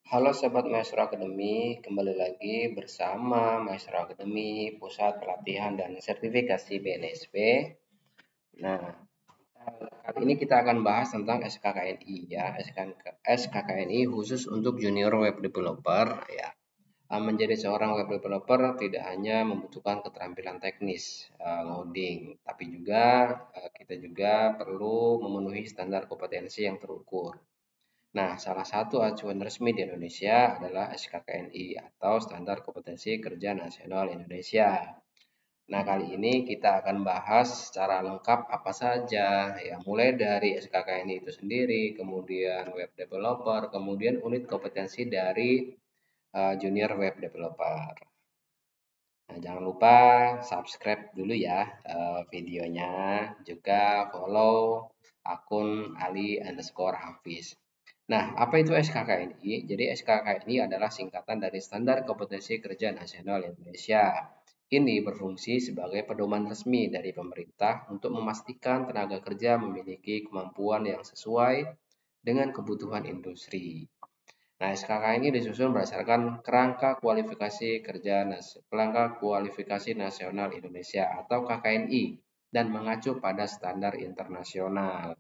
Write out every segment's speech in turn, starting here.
Halo Sobat Maestro Academy, kembali lagi bersama Maestro Academy, Pusat Pelatihan dan Sertifikasi BNSP. Nah, kali ini kita akan bahas tentang SKKNI ya, SKKNI khusus untuk Junior Web Developer ya. Menjadi seorang web developer tidak hanya membutuhkan keterampilan teknis ngoding, tapi juga kita juga perlu memenuhi standar kompetensi yang terukur. Nah, salah satu acuan resmi di Indonesia adalah SKKNI atau Standar Kompetensi Kerja Nasional Indonesia. Nah, kali ini kita akan bahas secara lengkap apa saja, ya mulai dari SKKNI itu sendiri, kemudian web developer, kemudian unit kompetensi dari junior web developer. Nah, jangan lupa subscribe dulu ya videonya, juga follow akun Ali_Hafiz. Nah, apa itu SKKNI? Jadi SKKNI adalah singkatan dari Standar Kompetensi Kerja Nasional Indonesia. Ini berfungsi sebagai pedoman resmi dari pemerintah untuk memastikan tenaga kerja memiliki kemampuan yang sesuai dengan kebutuhan industri. Nah, SKKNI disusun berdasarkan Kerangka Kualifikasi Nasional Indonesia atau KKNI dan mengacu pada standar internasional.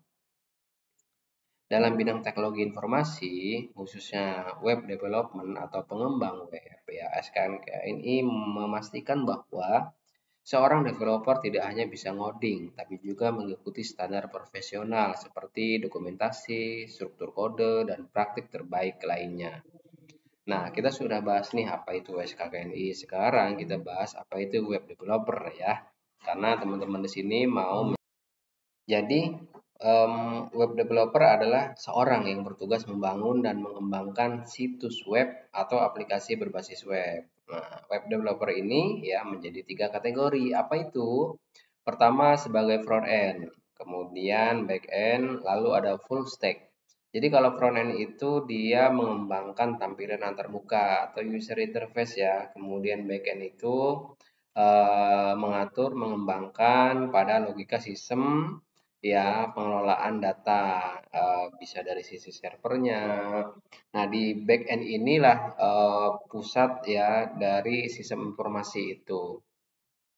Dalam bidang teknologi informasi, khususnya web development atau pengembang web, ya SKKNI memastikan bahwa seorang developer tidak hanya bisa ngoding, tapi juga mengikuti standar profesional seperti dokumentasi, struktur kode, dan praktik terbaik lainnya. Nah, kita sudah bahas nih apa itu SKKNI. Sekarang kita bahas apa itu web developer ya. Karena teman-teman di sini mau. Jadi, web developer adalah seorang yang bertugas membangun dan mengembangkan situs web atau aplikasi berbasis web. Nah, web developer ini ya menjadi 3 kategori. Apa itu? Pertama sebagai front end, kemudian back end, lalu ada full stack. Jadi kalau front end itu dia mengembangkan tampilan antarmuka atau user interface ya. Kemudian back end itu mengatur, mengembangkan pada logika sistem ya pengelolaan data bisa dari sisi servernya. Nah, di back end inilah pusat ya dari sistem informasi itu.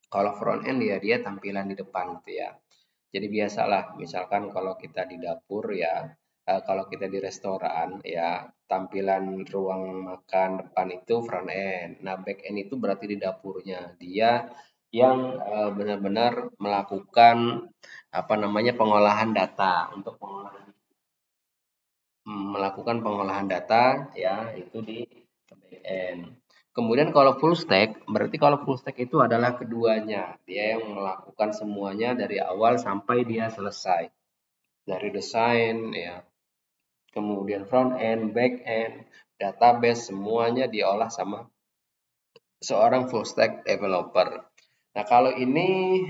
Kalau front end ya dia tampilan di depan gitu ya. Jadi biasalah misalkan kalau kita di dapur ya, kalau kita di restoran ya tampilan ruang makan depan itu front end. Nah, back end itu berarti di dapurnya. Dia yang benar-benar melakukan pengolahan data ya itu di back end. Kemudian kalau full stack, berarti kalau full stack itu adalah keduanya. Dia yang melakukan semuanya dari awal sampai dia selesai. Dari desain ya, kemudian front end, back end, database semuanya diolah sama seorang full stack developer. Nah, kalau ini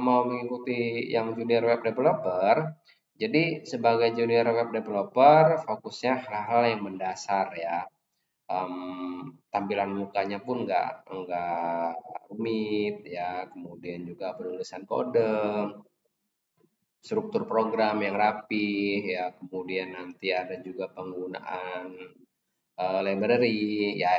mau mengikuti yang junior web developer, jadi sebagai junior web developer fokusnya hal-hal yang mendasar ya. Tampilan mukanya pun nggak rumit ya, kemudian juga penulisan kode, struktur program yang rapi ya, kemudian nanti ada juga penggunaan library ya,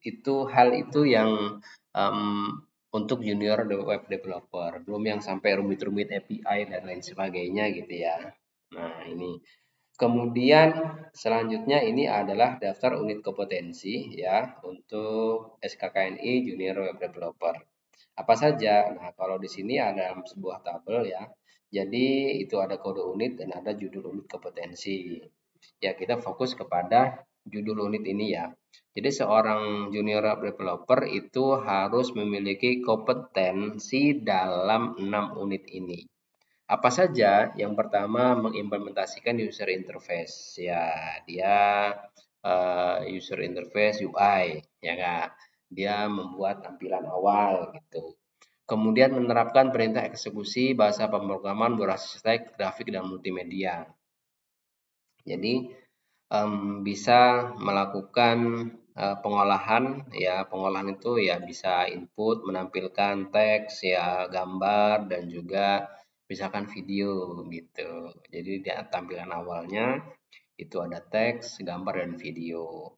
itu hal itu yang um, untuk junior web developer, belum yang sampai rumit-rumit API dan lain sebagainya gitu ya. Nah, ini kemudian selanjutnya ini adalah daftar unit kompetensi ya untuk SKKNI junior web developer. Apa saja? Nah, kalau di sini ada sebuah tabel ya. Jadi itu ada kode unit dan ada judul unit kompetensi. Ya, kita fokus kepada judul unit ini ya. Jadi seorang junior developer itu harus memiliki kompetensi dalam 6 unit ini. Apa saja? Yang pertama mengimplementasikan user interface. Ya, dia user interface UI, ya Kak. Dia membuat tampilan awal gitu. Kemudian menerapkan perintah eksekusi bahasa pemrograman berbasis teks, grafik, dan multimedia. Jadi bisa melakukan pengolahan ya, pengolahan itu ya bisa input menampilkan teks ya, gambar, dan juga misalkan video gitu. Jadi di tampilan awalnya itu ada teks, gambar, dan video.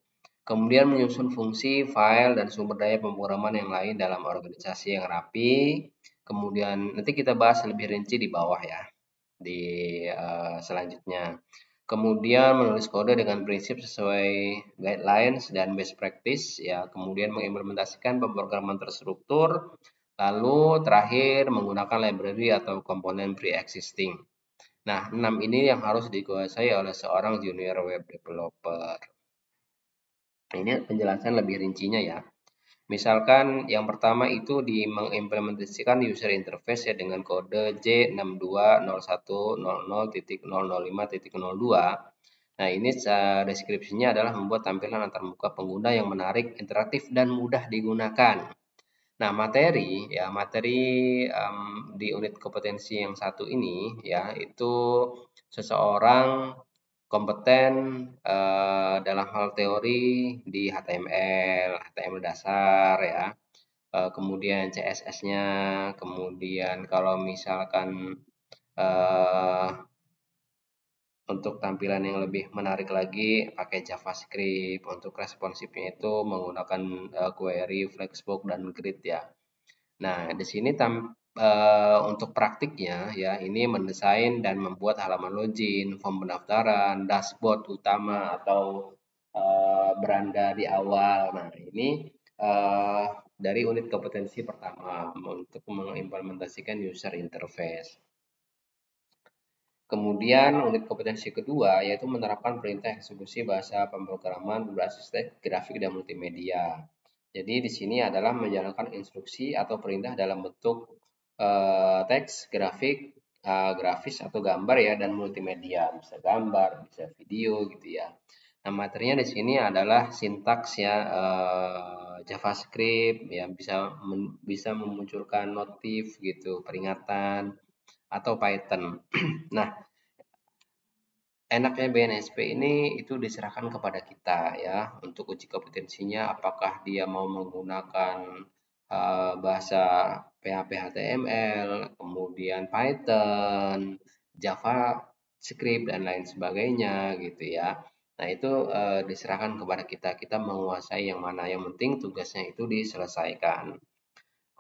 Kemudian menyusun fungsi, file, dan sumber daya pemrograman yang lain dalam organisasi yang rapi. Kemudian nanti kita bahas lebih rinci di bawah ya, di selanjutnya. Kemudian menulis kode dengan prinsip sesuai guidelines dan best practice ya. Kemudian mengimplementasikan pemrograman terstruktur. Lalu terakhir menggunakan library atau komponen pre-existing. Nah, 6 ini yang harus dikuasai oleh seorang junior web developer. Ini penjelasan lebih rincinya ya. Misalkan yang pertama itu di mengimplementasikan user interface ya dengan kode J620100.005.02. Nah, ini deskripsinya adalah membuat tampilan antarmuka pengguna yang menarik, interaktif, dan mudah digunakan. Nah, materi di unit kompetensi yang satu ini ya, itu seseorang kompeten dalam hal teori di HTML, HTML dasar ya, kemudian CSS-nya, kemudian kalau misalkan untuk tampilan yang lebih menarik lagi pakai JavaScript, untuk responsifnya itu menggunakan query, flexbox, dan grid ya. Nah, di sini untuk praktiknya ya, ini mendesain dan membuat halaman login, form pendaftaran, dashboard utama atau beranda di awal. Nah, ini dari unit kompetensi pertama untuk mengimplementasikan user interface. Kemudian unit kompetensi kedua yaitu menerapkan perintah eksekusi bahasa pemrograman berbasis teks, grafik, dan multimedia. Jadi di sini adalah menjalankan instruksi atau perintah dalam bentuk teks, grafis atau gambar ya, dan multimedia, bisa gambar, bisa video gitu ya. Nah, materinya di sini adalah sintaks ya, JavaScript ya, bisa memunculkan notif gitu, peringatan, atau Python. Nah, enaknya BNSP ini itu diserahkan kepada kita ya untuk uji kompetensinya, apakah dia mau menggunakan bahasa PHP HTML, kemudian Python, JavaScript, dan lain sebagainya gitu ya. Nah, itu diserahkan kepada kita, kita menguasai yang mana, yang penting tugasnya itu diselesaikan.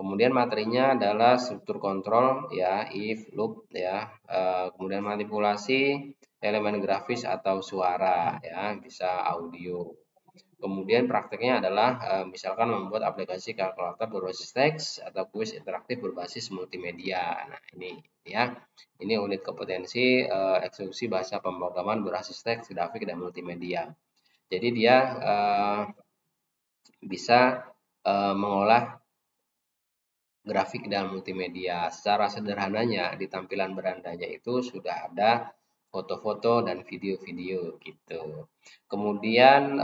Kemudian materinya adalah struktur kontrol ya, if, loop ya, kemudian manipulasi elemen grafis atau suara ya, bisa audio. Kemudian prakteknya adalah misalkan membuat aplikasi kalkulator berbasis teks atau kuis interaktif berbasis multimedia. Nah, ini ya. Ini unit kompetensi eksekusi bahasa pemrograman berbasis teks, grafik, dan multimedia. Jadi dia bisa mengolah grafik dan multimedia. Secara sederhananya di tampilan berandanya itu sudah ada foto-foto dan video-video gitu. Kemudian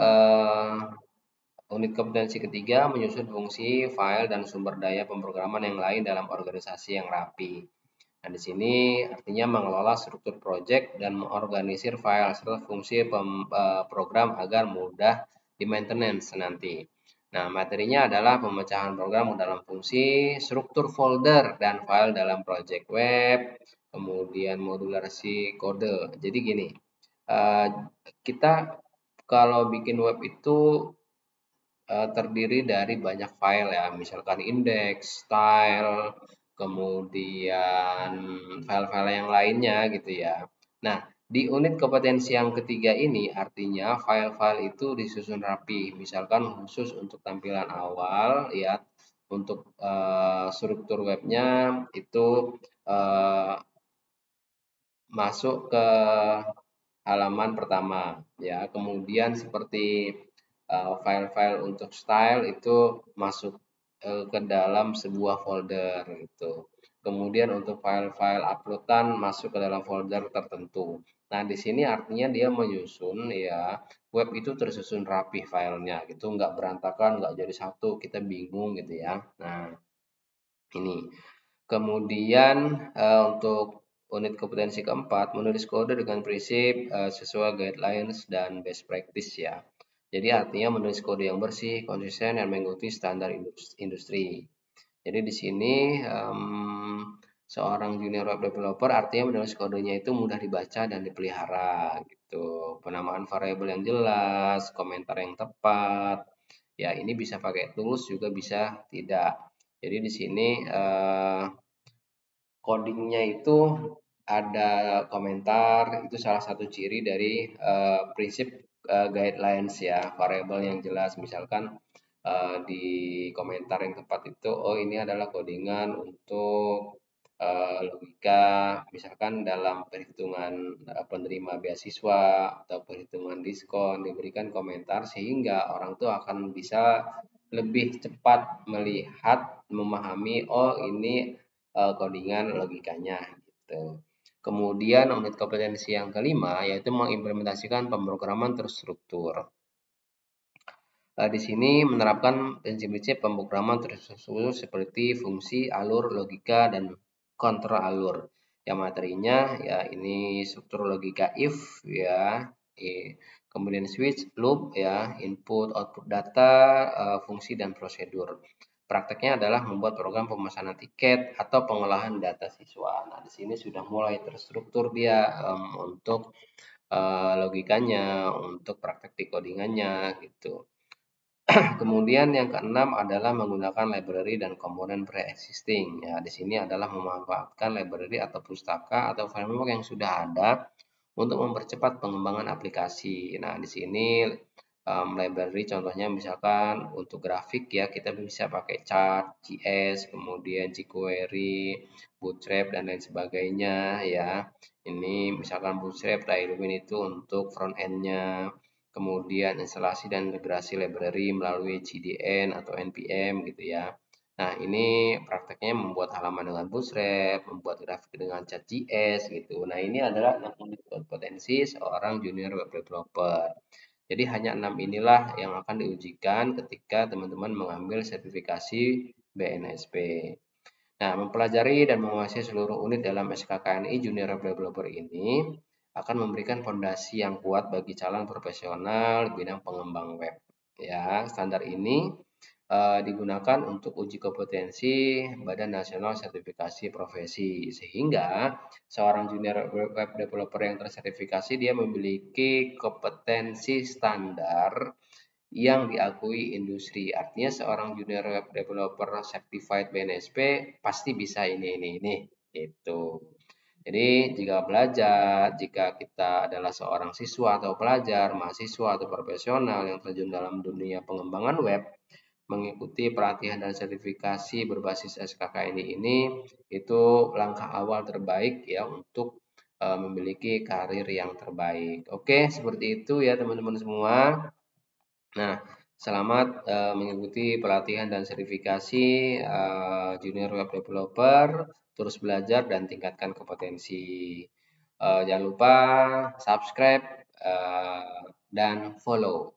unit kompetensi ketiga menyusun fungsi, file, dan sumber daya pemrograman yang lain dalam organisasi yang rapi. Nah, di sini artinya mengelola struktur project dan mengorganisir file serta fungsi program agar mudah di maintenance nanti. Nah, materinya adalah pemecahan program dalam fungsi, struktur folder dan file dalam project web, kemudian modulasi kode. Jadi gini, kita kalau bikin web itu terdiri dari banyak file ya, misalkan index, style, kemudian file-file yang lainnya gitu ya. Nah, di unit kompetensi yang ketiga ini artinya file-file itu disusun rapi, misalkan khusus untuk tampilan awal ya, untuk struktur webnya itu masuk ke halaman pertama ya. Kemudian seperti file-file untuk style itu masuk ke dalam sebuah folder gitu. Kemudian untuk file-file uploadan masuk ke dalam folder tertentu. Nah, di sini artinya dia menyusun ya, web itu tersusun rapi filenya gitu, nggak berantakan, nggak jadi satu, kita bingung gitu ya. Nah, ini. Kemudian untuk unit kompetensi keempat, menulis kode dengan prinsip sesuai guidelines dan best practice ya. Jadi artinya menulis kode yang bersih, konsisten, dan mengikuti standar industri. Jadi di sini seorang junior web developer artinya menulis kodenya itu mudah dibaca dan dipelihara gitu. Penamaan variabel yang jelas, komentar yang tepat. Ya, ini bisa pakai tools juga bisa tidak. Jadi di sini codingnya itu ada komentar, itu salah satu ciri dari prinsip guidelines ya, variabel yang jelas. Misalkan di komentar yang tepat itu, oh ini adalah codingan untuk logika, misalkan dalam perhitungan penerima beasiswa atau perhitungan diskon, diberikan komentar sehingga orang tuh akan bisa lebih cepat melihat, memahami, oh ini codingan logikanya gitu. Kemudian unit kompetensi yang kelima yaitu mengimplementasikan pemrograman terstruktur. Di sini menerapkan prinsip-prinsip pemrograman terstruktur seperti fungsi, alur, logika, dan kontra alur. Yang materinya ya ini struktur logika if ya, kemudian switch, loop ya, input, output data, fungsi dan prosedur. Prakteknya adalah membuat program pemesanan tiket atau pengolahan data siswa. Nah, di sini sudah mulai terstruktur dia untuk logikanya, untuk praktek decodingannya gitu. Kemudian yang keenam adalah menggunakan library dan komponen pre-existing. Ya, di sini adalah memanfaatkan library atau pustaka atau framework yang sudah ada untuk mempercepat pengembangan aplikasi. Nah, di sini library contohnya misalkan untuk grafik ya kita bisa pakai Chart, JS, kemudian jQuery, Bootstrap dan lain sebagainya ya. Ini misalkan Bootstrap, Tailwind itu untuk front end-nya. Kemudian instalasi dan integrasi library melalui CDN atau NPM gitu ya. Nah, ini prakteknya membuat halaman dengan Bootstrap, membuat grafik dengan Chart.js gitu. Nah, ini adalah 6 unit kompetensi seorang junior web developer. Jadi hanya 6 inilah yang akan diujikan ketika teman-teman mengambil sertifikasi BNSP. Nah, mempelajari dan menguasai seluruh unit dalam SKKNI Junior Web Developer ini akan memberikan fondasi yang kuat bagi calon profesional di bidang pengembang web. Ya, standar ini digunakan untuk uji kompetensi Badan Nasional Sertifikasi Profesi sehingga seorang junior web developer yang tersertifikasi dia memiliki kompetensi standar yang diakui industri. Artinya seorang junior web developer certified BNSP pasti bisa ini gitu. Jadi jika belajar, jika kita adalah seorang siswa atau pelajar, mahasiswa atau profesional yang terjun dalam dunia pengembangan web, mengikuti pelatihan dan sertifikasi berbasis SKKNI ini itu langkah awal terbaik ya untuk memiliki karir yang terbaik. Oke, seperti itu ya teman-teman semua. Nah, selamat mengikuti pelatihan dan sertifikasi junior web developer, terus belajar dan tingkatkan kompetensi. Jangan lupa subscribe dan follow.